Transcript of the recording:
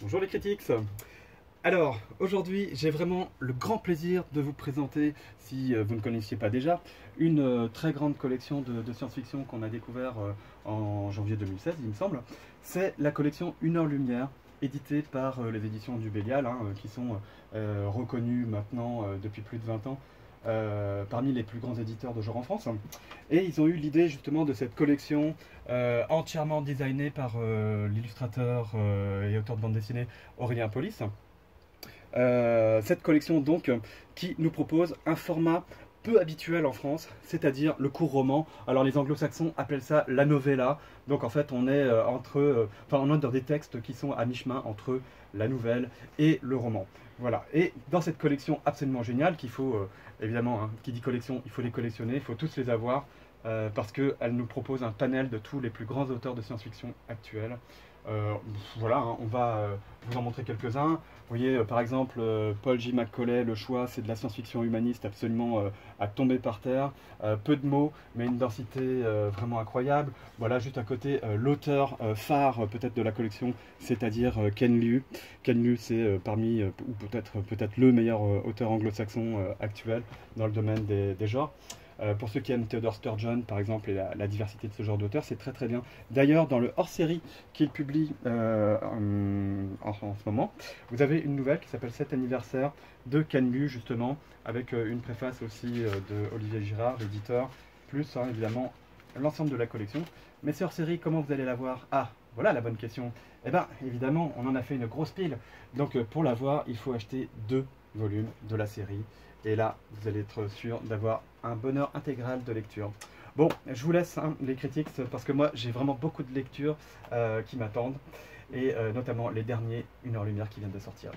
Bonjour les critiques. Alors, aujourd'hui, j'ai vraiment le grand plaisir de vous présenter, si vous ne connaissiez pas déjà, une très grande collection de science-fiction qu'on a découvert en janvier 2016, il me semble. C'est la collection Une heure lumière, éditée par les éditions du Bélial, qui sont reconnues maintenant depuis plus de 20 ans parmi les plus grands éditeurs de genre en France. Et ils ont eu l'idée justement de cette collection entièrement designée par l'illustrateur et auteur de bande dessinée Aurélien Polis. Cette collection donc qui nous propose un format peu habituel en France, c'est-à-dire le court roman. Alors les anglo-saxons appellent ça la novella. Donc en fait on est on est dans des textes qui sont à mi-chemin entre la nouvelle et le roman. Voilà. Et dans cette collection absolument géniale qu'il faut évidemment, qui dit collection, il faut les collectionner, il faut tous les avoir parce qu'elle nous propose un panel de tous les plus grands auteurs de science-fiction actuels. Euh, voilà, on va vous en montrer quelques-uns. Vous voyez, par exemple, Paul J. McCauley, Le Choix, c'est de la science-fiction humaniste absolument à tomber par terre. Peu de mots, mais une densité vraiment incroyable. Voilà, juste à côté, l'auteur phare peut-être de la collection, c'est-à-dire Ken Liu. Ken Liu, c'est parmi, ou peut-être le meilleur auteur anglo-saxon actuel dans le domaine des genres. Pour ceux qui aiment Theodore Sturgeon, par exemple, et la diversité de ce genre d'auteur, c'est très très bien. D'ailleurs, dans le hors-série qu'il publie en ce moment, vous avez une nouvelle qui s'appelle 7 anniversaire de Ken Liu, justement, avec une préface aussi de Olivier Girard, l'éditeur, plus évidemment l'ensemble de la collection. Mais ces hors-série, comment vous allez la voir? Ah, voilà la bonne question. Eh bien, évidemment, on en a fait une grosse pile. Donc, pour la voir, il faut acheter 2 volumes de la série. Et là, vous allez être sûr d'avoir un bonheur intégral de lecture. Bon, je vous laisse les critiques parce que moi, j'ai vraiment beaucoup de lectures qui m'attendent. Et notamment les derniers Une heure lumière qui viennent de sortir.